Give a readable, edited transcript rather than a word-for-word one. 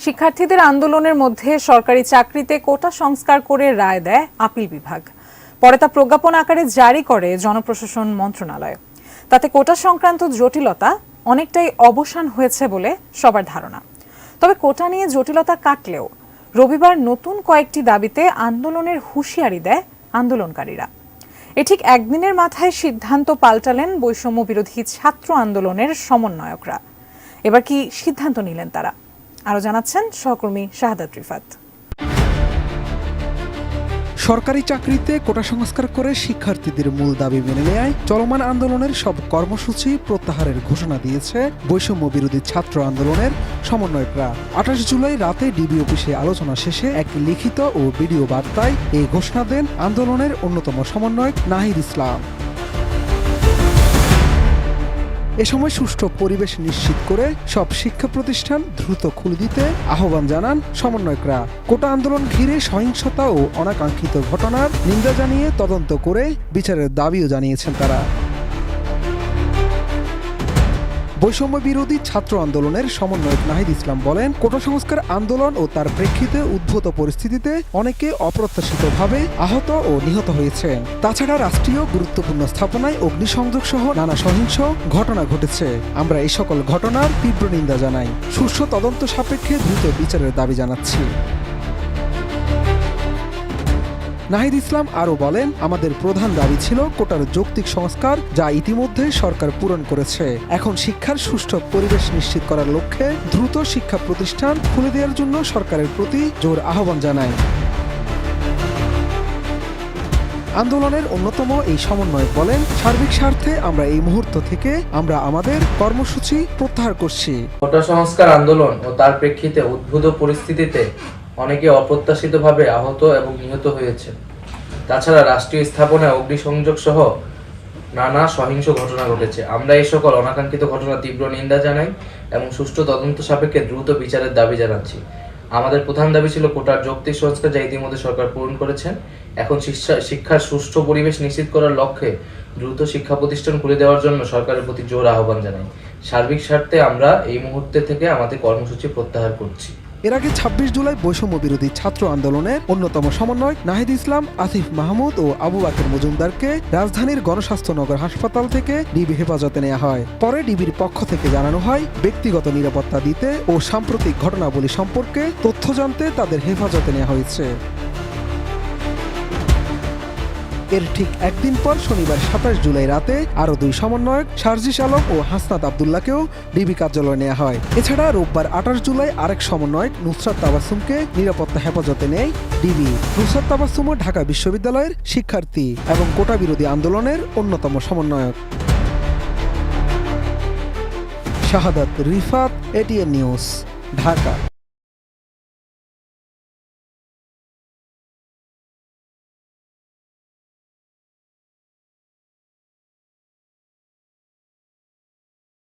শিক্ষার্থীদের আন্দোলনের মধ্যে সরকারি চাকরিতে কোটা সংস্কার করে রায় দেয় আপিল বিভাগ। পরে তা প্রজ্ঞাপন আকারে জারি করে জনপ্রশাসন মন্ত্রণালয়। তাতে কোটা সংক্রান্ত জটিলতা অনেকটাই অবসান হয়েছে বলে সবার ধারণা। তবে কোটা নিয়ে জটিলতা কাটলেও রবিবার নতুন কয়েকটি দাবিতে আন্দোলনের হুঁশিয়ারি দেয় আন্দোলনকারীরা। এ ঠিক একদিনের মাথায় সিদ্ধান্ত পাল্টালেন বৈষম্য বিরোধী ছাত্র আন্দোলনের সমন্বয়করা। এবার কি সিদ্ধান্ত নিলেন তারা? আরো জানাচ্ছেন সহকর্মী শাহাদাত রিফাত। সরকারি চাকরিতে কোটা সংস্কার করে শিক্ষার্থীদের মূল দাবি মেনে নেয় চলমান আন্দোলনের সব কর্মসূচি প্রত্যাহারের ঘোষণা দিয়েছে বৈষম্য বিরোধী ছাত্র আন্দোলনের সমন্বয়করা। ২৮ জুলাই রাতে ডিবি অফিসে আলোচনা শেষে এক লিখিত ও ভিডিও বার্তায় এই ঘোষণা দেন আন্দোলনের অন্যতম সমন্বয়ক নাহিদ ইসলাম। এ সময় সুষ্ঠু পরিবেশ নিশ্চিত করে সব শিক্ষা প্রতিষ্ঠান দ্রুত খুলে দিতে আহ্বান জানান সমন্বয়করা। কোটা আন্দোলন ঘিরে সহিংসতা ও অনাকাঙ্ক্ষিত ঘটনার নিন্দা জানিয়ে তদন্ত করে বিচারের দাবিও জানিয়েছেন তারা। বৈষম্য বিরোধী ছাত্র আন্দোলনের সমন্বয়ক নাহিদ ইসলাম বলেন, কোটা সংস্কার আন্দোলন ও তার প্রেক্ষিতে উদ্ভূত পরিস্থিতিতে অনেকে অপ্রত্যাশিতভাবে আহত ও নিহত হয়েছে। তাছাড়া রাষ্ট্রীয় গুরুত্বপূর্ণ স্থাপনায় অগ্নিসংযোগ সহ নানা সহিংস ঘটনা ঘটেছে। আমরা এই সকল ঘটনার তীব্র নিন্দা জানাই। সুষ্ঠু তদন্ত সাপেক্ষে দ্রুত বিচারের দাবি জানাচ্ছি। নাহিদ ইসলাম আরও বলেন, আমাদের প্রধান দাবি ছিল কোটার যৌক্তিক সংস্কার, যা ইতিমধ্যে সরকার পূরণ করেছে। এখন শিক্ষার সুষ্ঠু পরিবেশ নিশ্চিত করার লক্ষ্যে দ্রুত শিক্ষা প্রতিষ্ঠান খুলে দেওয়ার জন্য সরকারের প্রতি জোর আহ্বান জানায়। আন্দোলনের অন্যতম এই সমন্বয়ক বলেন, সার্বিক স্বার্থে আমরা এই মুহূর্ত থেকে আমাদের কর্মসূচি প্রত্যাহার করছি। কোটা সংস্কার আন্দোলন ও তার প্রেক্ষিতে উদ্ভূত পরিস্থিতিতে অনেকে অপ্রত্যাশিতভাবে আহত এবং নিহত হয়েছে। তাছাড়া রাষ্ট্রীয় স্থাপনায় অগ্নিসংযোগ সহ নানা সহিংস ঘটনা ঘটেছে। আমরা এই সকল অনাকাঙ্ক্ষিত ঘটনা তীব্র নিন্দা জানাই এবং সুষ্ঠু তদন্ত সাপেক্ষে দ্রুত বিচারের দাবি জানাচ্ছি। আমাদের প্রধান দাবি ছিল কোটার যৌক্তিক সংস্কার, যা ইতিমধ্যে সরকার পূরণ করেছেন। এখন শিক্ষার সুষ্ঠু পরিবেশ নিশ্চিত করার লক্ষ্যে দ্রুত শিক্ষা প্রতিষ্ঠান খুলে দেওয়ার জন্য সরকারের প্রতি জোর আহ্বান জানাই। সার্বিক স্বার্থে আমরা এই মুহূর্তে থেকে আমাদের কর্মসূচি প্রত্যাহার করছি। এর আগে ২৬ জুলাই বৈষম্য বিরোধী ছাত্র আন্দোলনের অন্যতম সমন্বয়ক নাহিদ ইসলাম, আসিফ মাহমুদ ও আবু বাকের মজুমদারকে রাজধানীর গণস্বাস্থ্য নগর হাসপাতাল থেকে ডিবি হেফাজতে নেওয়া হয়। পরে ডিবির পক্ষ থেকে জানানো হয়, ব্যক্তিগত নিরাপত্তা দিতে ও সাম্প্রতিক ঘটনাবলী সম্পর্কে তথ্য জানতে তাদের হেফাজতে নেওয়া হয়েছে। এর ঠিক একদিন পর শনিবার ২৭ জুলাই রাতে আরও দুই সমন্বয়ক সার্জিস আলম ও হাসনাত আবদুল্লাহকেও ডিবি কার্যালয়ে নেওয়া হয়। এছাড়া রোববার ২৮ জুলাই আরেক সমন্বয়ক নুসরাত তাবাসসুমকে নিরাপত্তা হেফাজতে নেয় ডিবি। নুসরাত তাবাসসুমও ঢাকা বিশ্ববিদ্যালয়ের শিক্ষার্থী এবং কোটা বিরোধী আন্দোলনের অন্যতম সমন্বয়ক। শাহাদাত রিফাত, এটিএন নিউজ, ঢাকা।